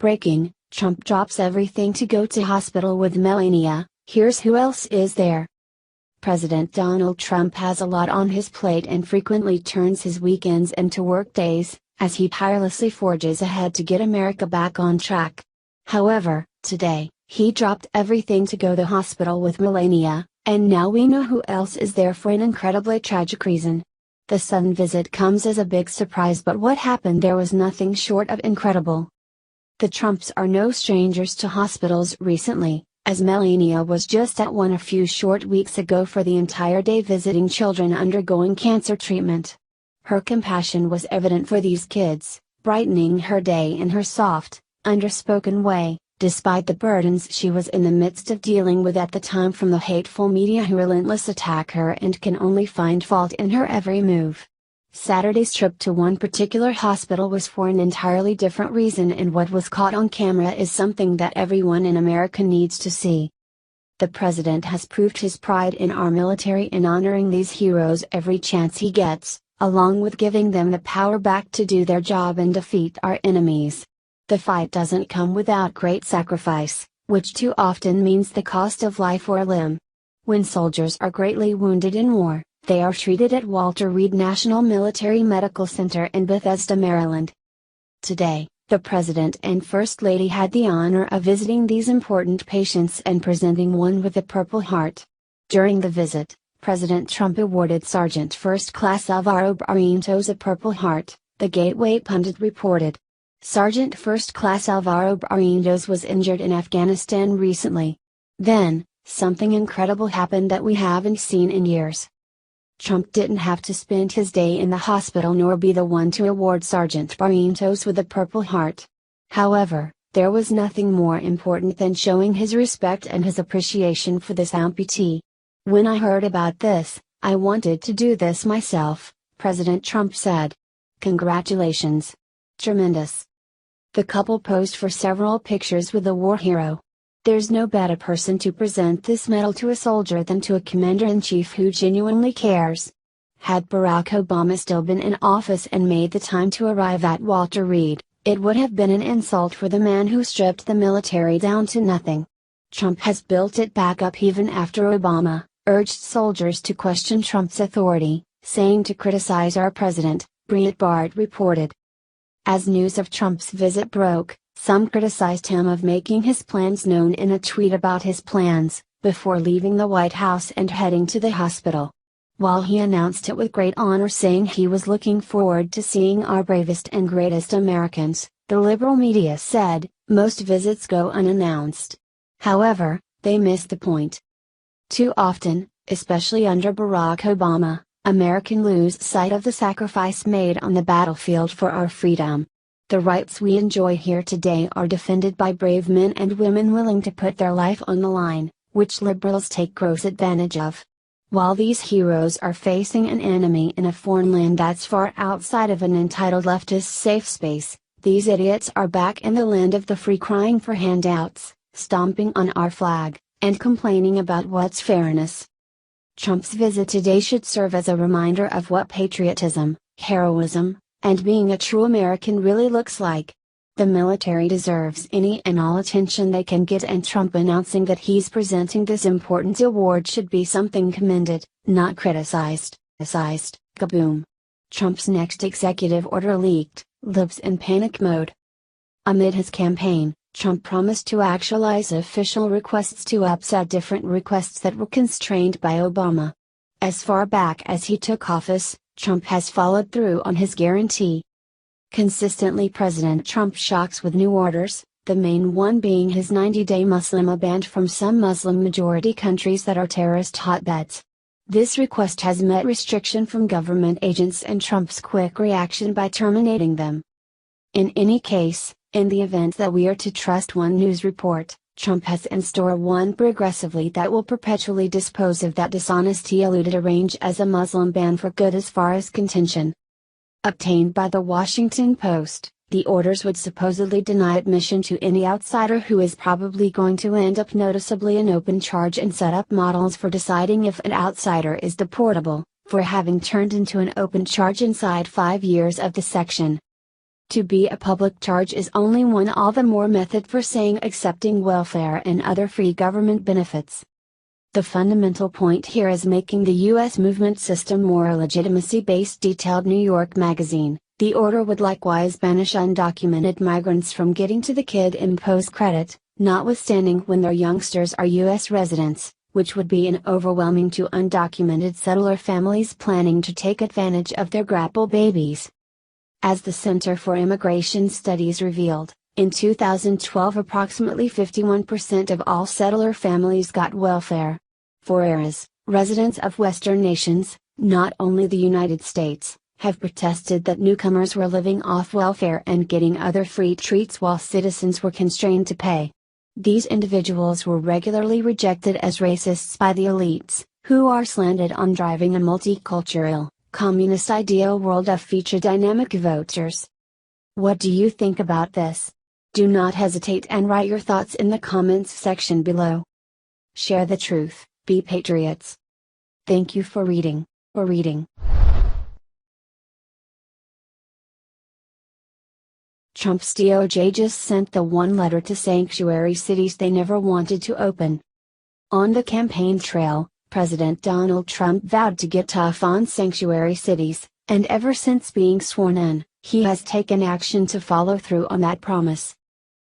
Breaking, Trump drops everything to go to hospital with Melania. Here's who else is there. President Donald Trump has a lot on his plate and frequently turns his weekends into work days, as he tirelessly forges ahead to get America back on track. However, today, he dropped everything to go to the hospital with Melania, and now we know who else is there for an incredibly tragic reason. The sudden visit comes as a big surprise, but what happened there was nothing short of incredible. The Trumps are no strangers to hospitals recently, as Melania was just at one a few short weeks ago for the entire day visiting children undergoing cancer treatment. Her compassion was evident for these kids, brightening her day in her soft, underspoken way, despite the burdens she was in the midst of dealing with at the time from the hateful media who relentlessly attack her and can only find fault in her every move. Saturday's trip to one particular hospital was for an entirely different reason, and what was caught on camera is something that everyone in America needs to see. The president has proved his pride in our military in honoring these heroes every chance he gets, along with giving them the power back to do their job and defeat our enemies. The fight doesn't come without great sacrifice, which too often means the cost of life or limb. When soldiers are greatly wounded in war, they are treated at Walter Reed National Military Medical Center in Bethesda, Maryland. Today, the President and First Lady had the honor of visiting these important patients and presenting one with a Purple Heart. During the visit, President Trump awarded Sergeant First Class Alvaro Barrientos a Purple Heart, the Gateway pundit reported. Sergeant First Class Alvaro Barrientos was injured in Afghanistan recently. Then, something incredible happened that we haven't seen in years. Trump didn't have to spend his day in the hospital nor be the one to award Sergeant Barrientos with a Purple Heart. However, there was nothing more important than showing his respect and his appreciation for this amputee. When I heard about this, I wanted to do this myself, President Trump said. Congratulations. Tremendous. The couple posed for several pictures with the war hero. There's no better person to present this medal to a soldier than to a commander-in-chief who genuinely cares. Had Barack Obama still been in office and made the time to arrive at Walter Reed, it would have been an insult for the man who stripped the military down to nothing. Trump has built it back up even after Obama urged soldiers to question Trump's authority, saying to criticize our president, Breitbart reported. As news of Trump's visit broke, some criticized him of making his plans known in a tweet about his plans, before leaving the White House and heading to the hospital. While he announced it with great honor, saying he was looking forward to seeing our bravest and greatest Americans, the liberal media said, most visits go unannounced. However, they missed the point. Too often, especially under Barack Obama, Americans lose sight of the sacrifice made on the battlefield for our freedom. The rights we enjoy here today are defended by brave men and women willing to put their life on the line, which liberals take gross advantage of. While these heroes are facing an enemy in a foreign land that's far outside of an entitled leftist safe space, these idiots are back in the land of the free, crying for handouts, stomping on our flag, and complaining about what's fairness. Trump's visit today should serve as a reminder of what patriotism, heroism, and being a true American really looks like. The military deserves any and all attention they can get, and Trump announcing that he's presenting this important award should be something commended, not criticized. Kaboom. Trump's next executive order leaked, libs in panic mode. Amid his campaign, Trump promised to actualize official requests to upset different requests that were constrained by Obama. As far back as he took office, Trump has followed through on his guarantee. Consistently, President Trump shocks with new orders, the main one being his 90-day Muslim ban from some Muslim-majority countries that are terrorist hotbeds. This request has met restriction from government agents and Trump's quick reaction by terminating them. In any case, in the event that we are to trust one news report, Trump has in store one progressively that will perpetually dispose of that dishonesty eluded arrange as a Muslim ban for good. As far as contention obtained by the Washington Post, the orders would supposedly deny admission to any outsider who is probably going to end up noticeably an open charge and set up models for deciding if an outsider is deportable, for having turned into an open charge inside 5 years of the section. To be a public charge is only one all the more method for saying accepting welfare and other free government benefits. The fundamental point here is making the U.S. movement system more legitimacy-based. Detailed New York Magazine. The order would likewise banish undocumented migrants from getting to the kid-imposed credit, notwithstanding when their youngsters are U.S. residents, which would be an overwhelming to undocumented settler families planning to take advantage of their grapple babies. As the Center for Immigration Studies revealed, in 2012 approximately 51% of all settler families got welfare. For eras, residents of Western nations, not only the United States, have protested that newcomers were living off welfare and getting other free treats while citizens were constrained to pay. These individuals were regularly rejected as racists by the elites, who are slanted on driving a multicultural, communist ideal world of future dynamic voters. What do you think about this? Do not hesitate and write your thoughts in the comments section below. Share the truth, be patriots. Thank you for reading. Trump's DOJ just sent the one letter to sanctuary cities they never wanted to open. On the campaign trail, President Donald Trump vowed to get tough on sanctuary cities, and ever since being sworn in, he has taken action to follow through on that promise.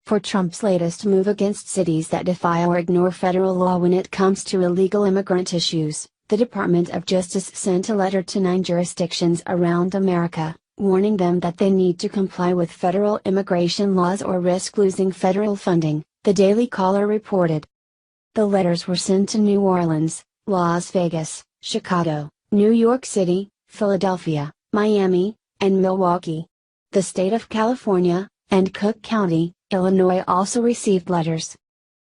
For Trump's latest move against cities that defy or ignore federal law when it comes to illegal immigrant issues, the Department of Justice sent a letter to 9 jurisdictions around America, warning them that they need to comply with federal immigration laws or risk losing federal funding, the Daily Caller reported. The letters were sent to New Orleans, Las Vegas, Chicago, New York City, Philadelphia, Miami, and Milwaukee. The state of California, and Cook County, Illinois also received letters.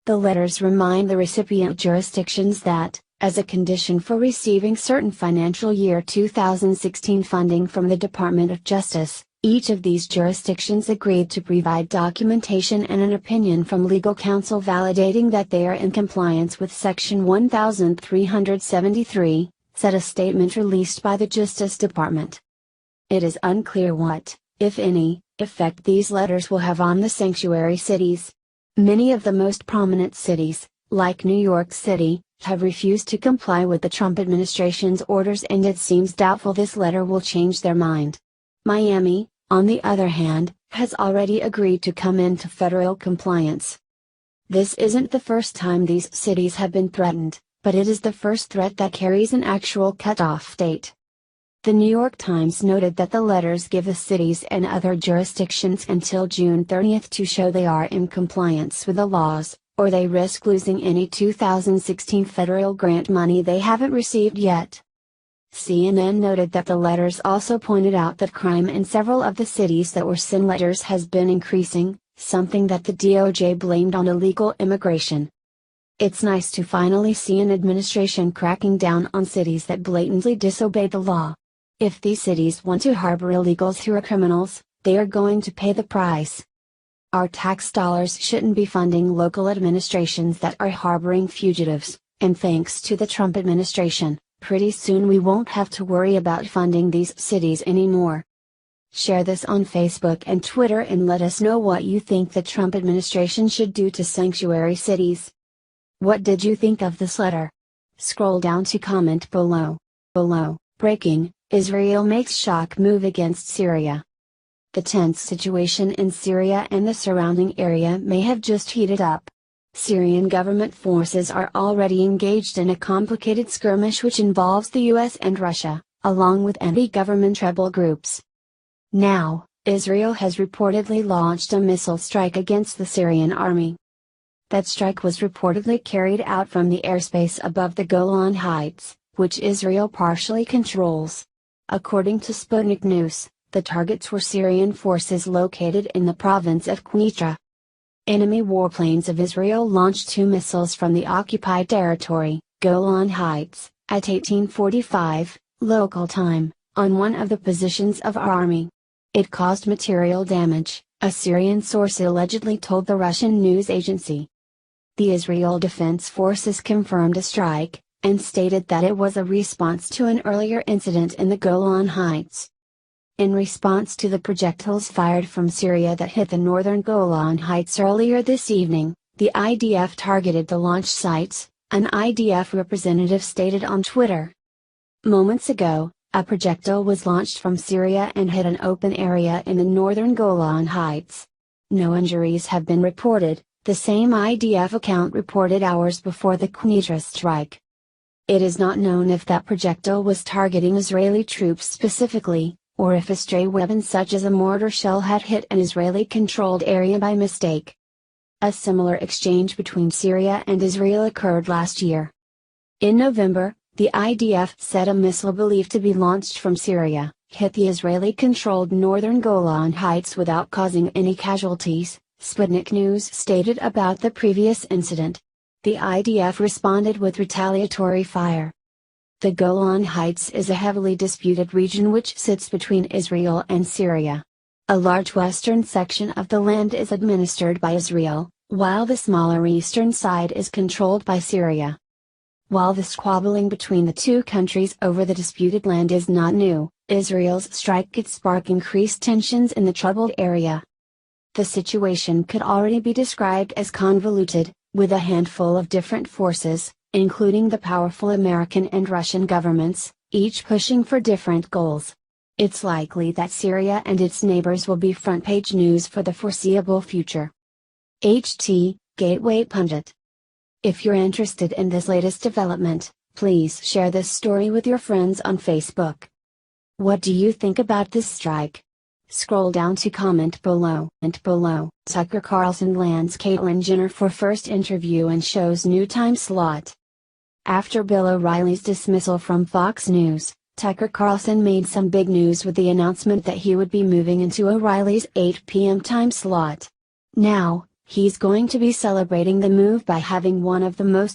The letters remind the recipient jurisdictions that, as a condition for receiving certain financial year 2016 funding from the Department of Justice, each of these jurisdictions agreed to provide documentation and an opinion from legal counsel validating that they are in compliance with Section 1373, said a statement released by the Justice Department. It is unclear what, if any, effect these letters will have on the sanctuary cities. Many of the most prominent cities, like New York City, have refused to comply with the Trump administration's orders, and it seems doubtful this letter will change their mind. Miami, on the other hand, has already agreed to come into federal compliance. This isn't the first time these cities have been threatened, but it is the first threat that carries an actual cutoff date. The New York Times noted that the letters give the cities and other jurisdictions until June 30 to show they are in compliance with the laws, or they risk losing any 2016 federal grant money they haven't received yet. CNN noted that the letters also pointed out that crime in several of the cities that were sent letters has been increasing, something that the DOJ blamed on illegal immigration. It's nice to finally see an administration cracking down on cities that blatantly disobey the law. If these cities want to harbor illegals who are criminals, they are going to pay the price. Our tax dollars shouldn't be funding local administrations that are harboring fugitives, and thanks to the Trump administration, pretty soon we won't have to worry about funding these cities anymore. Share this on Facebook and Twitter and let us know what you think the Trump administration should do to sanctuary cities. What did you think of this letter? Scroll down to comment below. Breaking: Israel makes shock move against Syria. The tense situation in Syria and the surrounding area may have just heated up. Syrian government forces are already engaged in a complicated skirmish which involves the US and Russia, along with anti-government rebel groups. Now, Israel has reportedly launched a missile strike against the Syrian army. That strike was reportedly carried out from the airspace above the Golan Heights, which Israel partially controls. According to Sputnik News, the targets were Syrian forces located in the province of Quneitra. Enemy warplanes of Israel launched 2 missiles from the occupied territory, Golan Heights, at 1845, local time, on one of the positions of our army. It caused material damage, a Syrian source allegedly told the Russian news agency. The Israel Defense Forces confirmed a strike, and stated that it was a response to an earlier incident in the Golan Heights. in response to the projectiles fired from Syria that hit the northern Golan Heights earlier this evening. The IDF targeted the launch sites, an IDF representative stated on Twitter. Moments ago, a projectile was launched from Syria and hit an open area in the northern Golan Heights. No injuries have been reported, the same IDF account reported hours before the Knitra strike. It is not known if that projectile was targeting Israeli troops specifically, or if a stray weapon such as a mortar shell had hit an Israeli-controlled area by mistake. A similar exchange between Syria and Israel occurred last year. In November, the IDF said a missile believed to be launched from Syria hit the Israeli-controlled northern Golan Heights without causing any casualties, Sputnik News stated about the previous incident. The IDF responded with retaliatory fire. The Golan Heights is a heavily disputed region which sits between Israel and Syria. A large western section of the land is administered by Israel, while the smaller eastern side is controlled by Syria. While the squabbling between the two countries over the disputed land is not new, Israel's strike could spark increased tensions in the troubled area. The situation could already be described as convoluted, with a handful of different forces, including the powerful American and Russian governments, each pushing for different goals. It's likely that Syria and its neighbors will be front-page news for the foreseeable future. HT, Gateway Pundit. If you're interested in this latest development, please share this story with your friends on Facebook. What do you think about this strike? Scroll down to comment below. And below, Tucker Carlson lands Caitlyn Jenner for first interview and show's new time slot. After Bill O'Reilly's dismissal from Fox News, Tucker Carlson made some big news with the announcement that he would be moving into O'Reilly's 8 p.m. time slot. Now, he's going to be celebrating the move by having one of the most